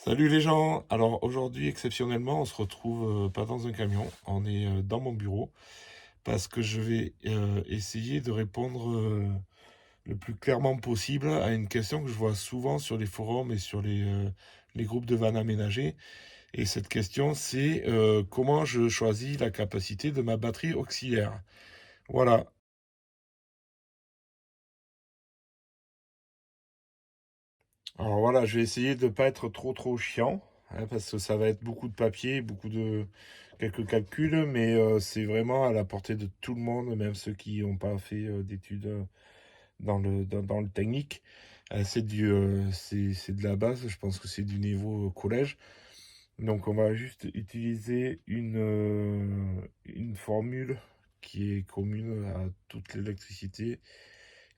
Salut les gens! Alors aujourd'hui, exceptionnellement, on se retrouve pas dans un camion, on est dans mon bureau parce que je vais essayer de répondre le plus clairement possible à une question que je vois souvent sur les forums et sur les groupes de vannes aménagés. Et cette question, c'est comment je choisis la capacité de ma batterie auxiliaire. Voilà. Alors voilà, je vais essayer de ne pas être trop chiant, hein, parce que ça va être beaucoup de papier, quelques calculs, mais c'est vraiment à la portée de tout le monde, même ceux qui n'ont pas fait d'études dans le technique. C'est de la base, je pense que c'est du niveau collège. Donc on va juste utiliser une formule qui est commune à toute l'électricité.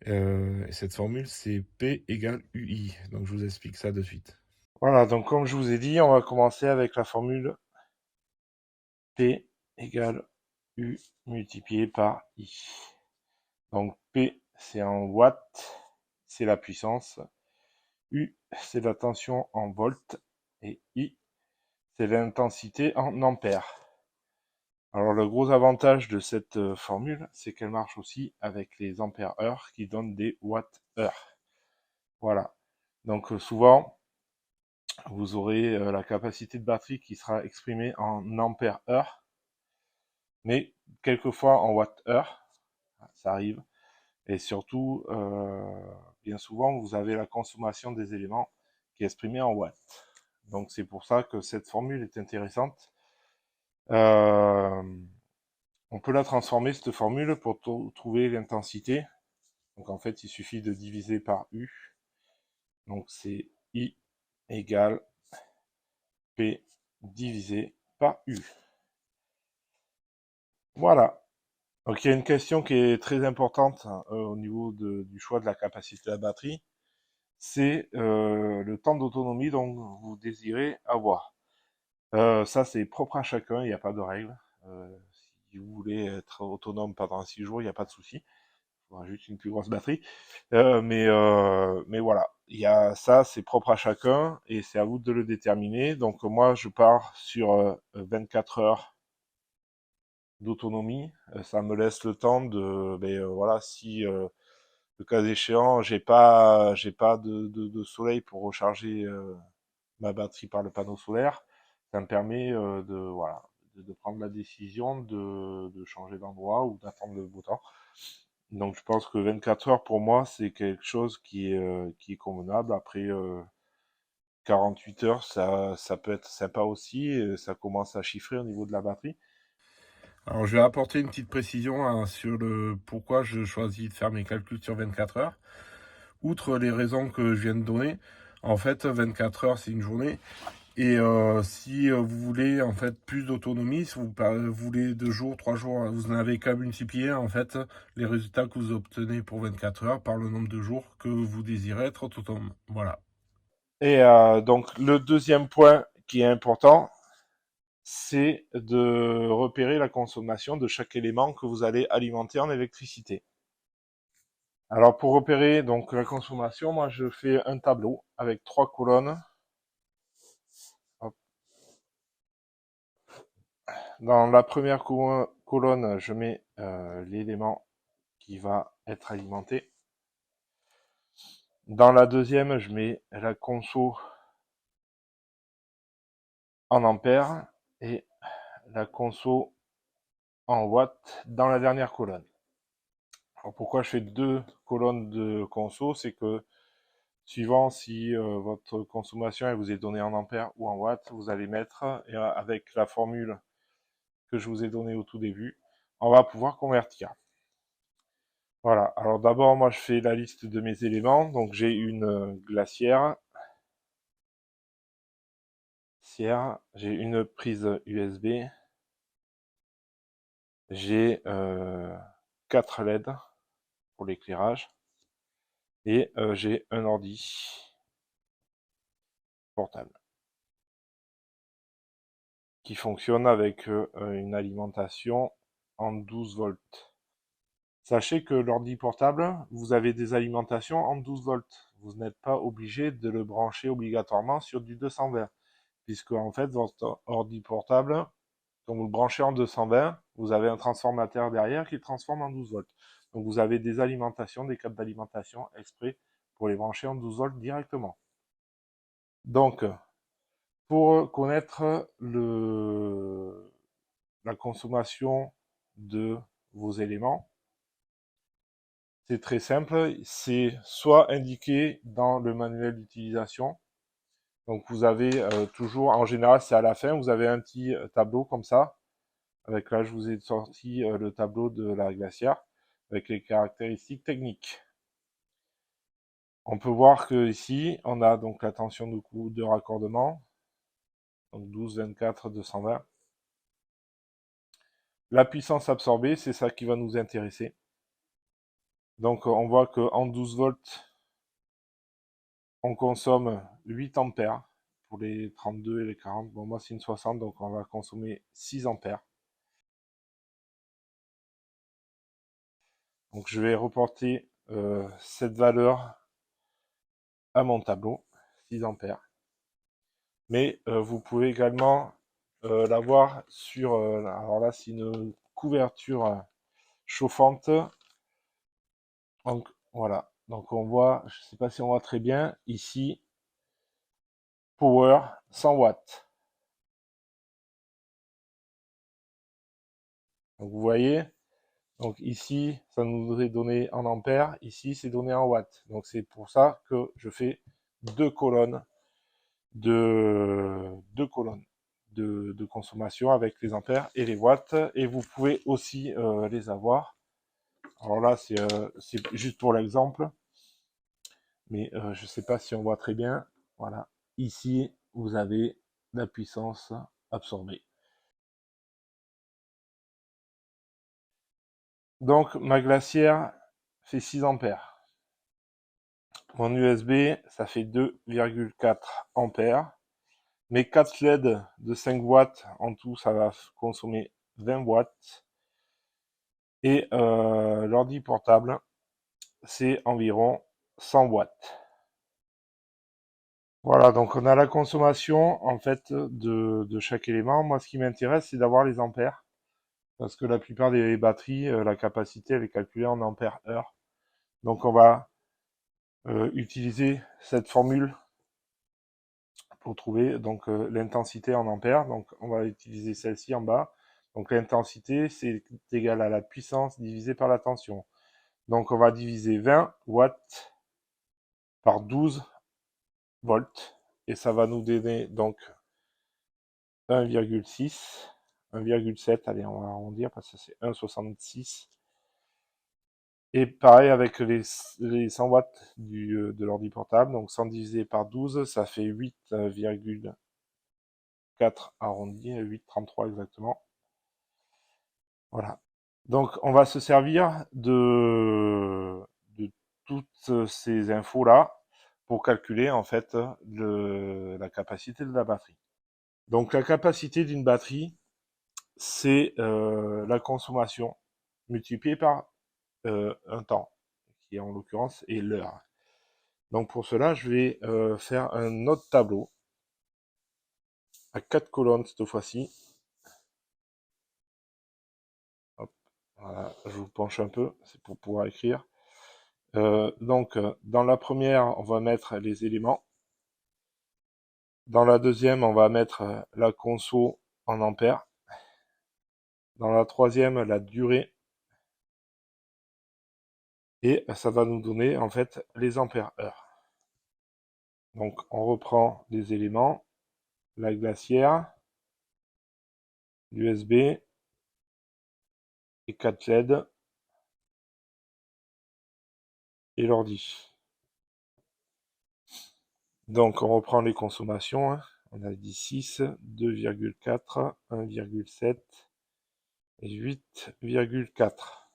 Et cette formule, c'est P égale UI. Donc je vous explique ça de suite. Voilà, donc comme je vous ai dit, on va commencer avec la formule P égale U multiplié par I. Donc P, c'est en watts, c'est la puissance. U, c'est la tension en volts. Et I, c'est l'intensité en ampères. Alors le gros avantage de cette formule, c'est qu'elle marche aussi avec les ampères-heure qui donnent des watts-heure. Voilà. Donc souvent, vous aurez la capacité de batterie qui sera exprimée en ampères-heure, mais quelquefois en watts-heure, ça arrive. Et surtout, bien souvent, vous avez la consommation des éléments qui est exprimée en watts. Donc c'est pour ça que cette formule est intéressante. Euh, on peut la transformer, cette formule, pour trouver l'intensité. Donc en fait, il suffit de diviser par U. Donc c'est I égale P divisé par U. Voilà. Donc il y a une question qui est très importante au niveau du choix de la capacité de la batterie, c'est le temps d'autonomie dont vous désirez avoir. Ça c'est propre à chacun, il n'y a pas de règle. Si vous voulez être autonome pendant 6 jours, il n'y a pas de souci. Il faudra juste une plus grosse batterie. Mais voilà, il y a ça, c'est propre à chacun et c'est à vous de le déterminer. Donc moi je pars sur 24 heures d'autonomie. Ça me laisse le temps de, voilà, si le cas échéant, j'ai pas de soleil pour recharger ma batterie par le panneau solaire, ça me permet voilà, de prendre la décision de changer d'endroit ou d'attendre le beau temps. Donc je pense que 24 heures pour moi, c'est quelque chose qui est convenable. Après 48 heures, ça peut être sympa aussi. Et ça commence à chiffrer au niveau de la batterie. Alors, je vais apporter une petite précision hein, sur le pourquoi je choisis de faire mes calculs sur 24 heures. Outre les raisons que je viens de donner, en fait, 24 heures, c'est une journée. Et si vous voulez en fait plus d'autonomie, si vous voulez 2 jours, 3 jours, vous n'avez qu'à multiplier en fait les résultats que vous obtenez pour 24 heures par le nombre de jours que vous désirez être autonome. Voilà. Et donc le deuxième point qui est important, c'est de repérer la consommation de chaque élément que vous allez alimenter en électricité. Alors pour repérer donc la consommation, moi je fais un tableau avec 3 colonnes. Hop. Dans la première colonne, je mets l'élément qui va être alimenté. Dans la deuxième, je mets la conso en ampères et la conso en watts dans la dernière colonne. Alors pourquoi je fais 2 colonnes de conso, c'est que suivant si votre consommation elle vous est donnée en ampères ou en watts, vous allez mettre, et avec la formule que je vous ai donnée au tout début, on va pouvoir convertir. Voilà, alors d'abord moi je fais la liste de mes éléments, donc j'ai une glacière, j'ai une prise USB, j'ai 4 LED pour l'éclairage et j'ai un ordi portable qui fonctionne avec une alimentation en 12 volts. Sachez que l'ordi portable, vous avez des alimentations en 12 volts. Vous n'êtes pas obligé de le brancher obligatoirement sur du 220, puisque en fait, votre ordi portable, quand vous le branchez en 220, vous avez un transformateur derrière qui transforme en 12 volts. Donc vous avez des alimentations, des câbles d'alimentation exprès pour les brancher en 12 volts directement. Donc, pour connaître la consommation de vos éléments, c'est très simple, c'est soit indiqué dans le manuel d'utilisation. Donc vous avez toujours, en général c'est à la fin, vous avez un petit tableau comme ça. Avec là je vous ai sorti le tableau de la glacière avec les caractéristiques techniques. On peut voir que ici on a donc la tension de raccordement, donc 12, 24, 220. La puissance absorbée, c'est ça qui va nous intéresser. Donc on voit qu'en 12 volts, on consomme 8 ampères pour les 32 et les 40. Bon, moi c'est une 60, donc on va consommer 6 ampères. Donc je vais reporter cette valeur à mon tableau, 6 ampères. Mais vous pouvez également l'avoir sur, alors là c'est une couverture chauffante. Donc voilà, donc on voit, je ne sais pas si on voit très bien, ici, power 100 watts. Donc vous voyez, donc ici ça nous est donné en ampères, ici c'est donné en watts. Donc c'est pour ça que je fais deux colonnes de consommation avec les ampères et les watts, et vous pouvez aussi les avoir. Alors là c'est juste pour l'exemple, mais je ne sais pas si on voit très bien. Voilà, ici vous avez la puissance absorbée. Donc ma glacière fait 6 ampères. Mon USB ça fait 2,4 ampères. Mes 4 LED de 5 watts en tout, ça va consommer 20 watts. Et l'ordi portable, c'est environ 100 watts. Voilà, donc on a la consommation en fait de chaque élément. Moi, ce qui m'intéresse, c'est d'avoir les ampères. Parce que la plupart des batteries, la capacité, elle est calculée en ampères heure. Donc on va utiliser cette formule pour trouver donc l'intensité en ampères. Donc on va utiliser celle-ci en bas. Donc l'intensité, c'est égal à la puissance divisée par la tension. Donc on va diviser 20 watts par 12 volts. Et ça va nous donner donc 1,6, 1,7, allez on va arrondir parce que c'est 1,66. Et pareil avec les 100 watts de l'ordi portable, donc 100 divisé par 12, ça fait 8,4 arrondi, 8,33 exactement. Voilà. Donc on va se servir de toutes ces infos-là pour calculer en fait la capacité de la batterie. Donc la capacité d'une batterie, c'est la consommation multipliée par un temps, qui en l'occurrence est l'heure. Donc pour cela, je vais faire un autre tableau à 4 colonnes cette fois-ci. Voilà, je vous penche un peu, c'est pour pouvoir écrire. Donc dans la première, on va mettre les éléments. Dans la deuxième, on va mettre la conso en ampères. Dans la troisième, la durée. Et ça va nous donner en fait les ampères heure. Donc on reprend les éléments, la glacière, l'USB, les 4 LED et l'ordi. Donc on reprend les consommations, hein. On a dit 6, 2,4, 1,7 et 8,4.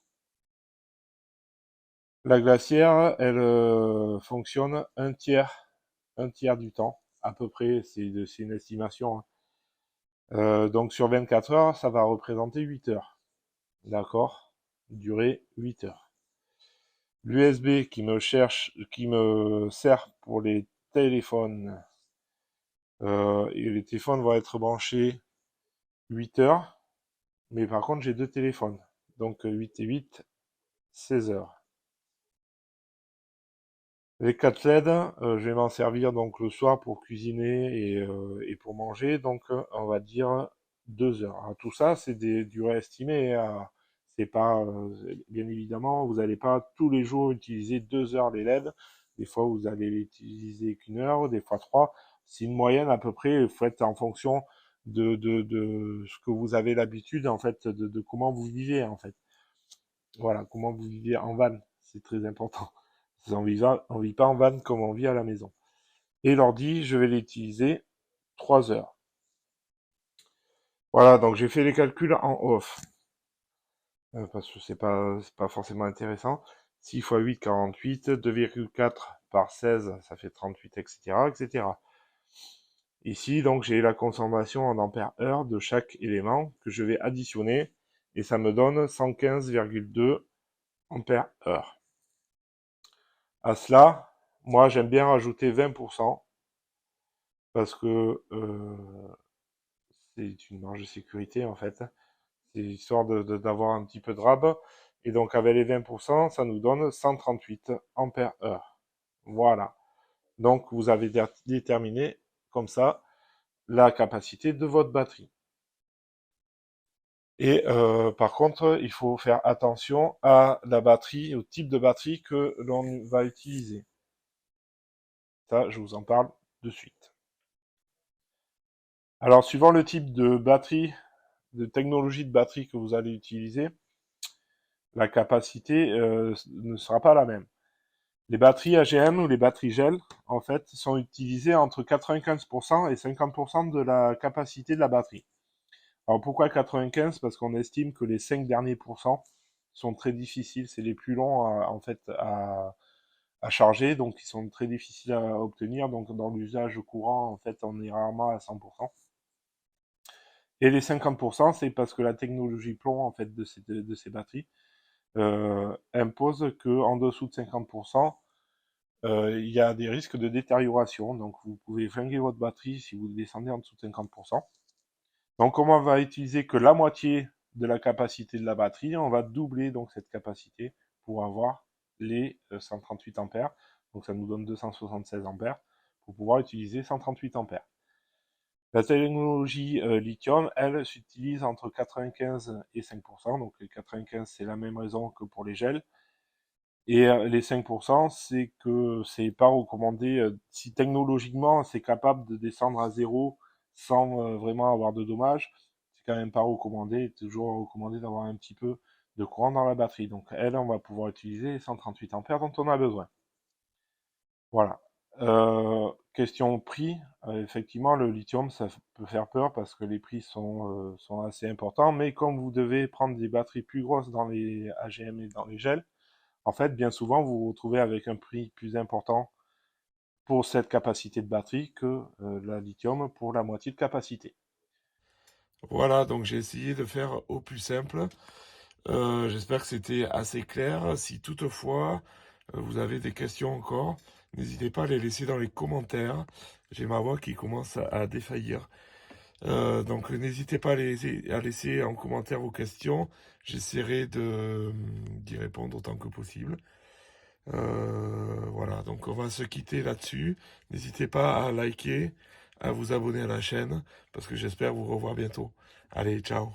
La glacière, elle fonctionne un tiers du temps, à peu près, c'est une estimation, hein. Donc sur 24 heures, ça va représenter 8 heures. D'accord? Durée 8 heures. l'USB qui me sert pour les téléphones. Et les téléphones vont être branchés 8 heures. Mais par contre, j'ai deux téléphones. Donc 8 et 8, 16 heures. Les 4 LED, je vais m'en servir donc le soir pour cuisiner et pour manger. Donc on va dire 2 heures. Alors, tout ça, c'est des durées estimées, hein. C'est pas, bien évidemment, vous n'allez pas tous les jours utiliser 2 heures les LED. Des fois, vous allez l'utiliser qu'une heure, des fois 3. C'est une moyenne à peu près. Faites en fonction de ce que vous avez l'habitude, en fait, de comment vous vivez, en fait. Voilà, comment vous vivez en van, c'est très important. On vit pas en van comme on vit à la maison. Et l'ordi, je vais l'utiliser 3 heures. Voilà, donc j'ai fait les calculs en off, parce que c'est pas forcément intéressant. 6 x 8, 48, 2,4 par 16, ça fait 38, etc., etc. Ici, donc, j'ai la consommation en ampères-heure de chaque élément que je vais additionner, et ça me donne 115,2 ampères-heure. À cela, moi, j'aime bien rajouter 20%, parce que c'est une marge de sécurité, en fait. C'est histoire d'avoir un petit peu de rab. Et donc, avec les 20%, ça nous donne 138 ampères heure. Voilà. Donc, vous avez déterminé, comme ça, la capacité de votre batterie. Et par contre, il faut faire attention à la batterie, au type de batterie que l'on va utiliser. Ça, je vous en parle de suite. Alors, suivant le type de batterie, de technologie de batterie que vous allez utiliser, la capacité ne sera pas la même. Les batteries AGM ou les batteries gel, en fait, sont utilisées entre 95% et 50% de la capacité de la batterie. Alors pourquoi 95? Parce qu'on estime que les 5 derniers pourcents sont très difficiles, c'est les plus longs en fait à charger, donc ils sont très difficiles à obtenir. Donc dans l'usage courant, en fait, on est rarement à 100%. Et les 50%, c'est parce que la technologie plomb en fait de ces batteries impose que en dessous de 50%, il y a des risques de détérioration. Donc vous pouvez flinguer votre batterie si vous descendez en dessous de 50%. Donc comme on va utiliser que la moitié de la capacité de la batterie, on va doubler donc cette capacité pour avoir les 138 ampères. Donc ça nous donne 276 ampères pour pouvoir utiliser 138 ampères. La technologie lithium, elle, s'utilise entre 95 et 5%. Donc les 95, c'est la même raison que pour les gels. Et les 5%, c'est que c'est pas recommandé. Si technologiquement c'est capable de descendre à zéro sans vraiment avoir de dommages, c'est quand même pas recommandé. Toujours recommandé d'avoir un petit peu de courant dans la batterie. Donc elle, on va pouvoir utiliser les 138 ampères dont on a besoin. Voilà. Question prix. Effectivement, le lithium, ça peut faire peur parce que les prix sont assez importants. Mais comme vous devez prendre des batteries plus grosses dans les AGM et dans les gels, en fait, bien souvent, vous vous retrouvez avec un prix plus important pour cette capacité de batterie que la lithium pour la moitié de capacité. Voilà, donc j'ai essayé de faire au plus simple. J'espère que c'était assez clair. Si toutefois vous avez des questions encore, n'hésitez pas à les laisser dans les commentaires. J'ai ma voix qui commence à défaillir. Donc n'hésitez pas à laisser en commentaire vos questions. J'essaierai d'y répondre autant que possible. Voilà, donc on va se quitter là-dessus. N'hésitez pas à liker, à vous abonner à la chaîne, parce que j'espère vous revoir bientôt. Allez, ciao.